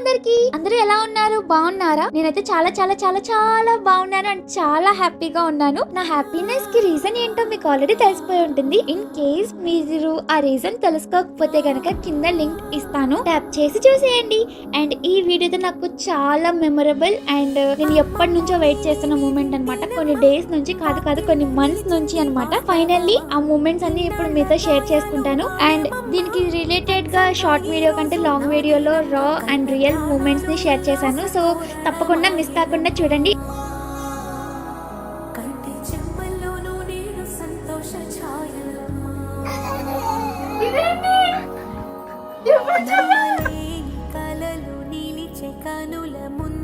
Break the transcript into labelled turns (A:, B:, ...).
A: అందరికి, అందరూ ఎలా ఉన్నారు? బాగున్నారా? నేనైతే చాలా చాలా చాలా చాలా బాగున్నాను అండ్ చాలా హ్యాపీగా ఉన్నాను. నా హ్యాపీనెస్ కి రీజన్ ఏంటో మీకు ఆల్రెడీ తెలిసిపోయి ఉంటుంది. ఇన్ కేస్ మీరు ఆ రీజన్ తెలుసుకోకపోతే గనక కింద లింక్ ఇస్తాను, ట్యాప్ చేసి చూసేయండి. అండ్ ఈ వీడియోతో నాకు చాలా మెమొరబుల్ అండ్ నేను ఎప్పటి నుంచో వెయిట్ చేస్తున్న మూమెంట్ అనమాట. కొన్ని డేస్ నుంచి కాదు కొన్ని మంత్స్ నుంచి అనమాట. ఫైనల్లీ ఆ మూమెంట్స్ అన్ని ఇప్పుడు మీతో షేర్ చేసుకుంటాను. అండ్ దీనికి రిలేటెడ్ గా షార్ట్ వీడియో కంటే లాంగ్ వీడియోలో రా అండ్ రియల్ మూమెంట్స్ ని షేర్ చేశాను. సో తప్పకుండా మిస్ కాకుండా చూడండి.
B: కలలు నీలిచే కనుల ముందు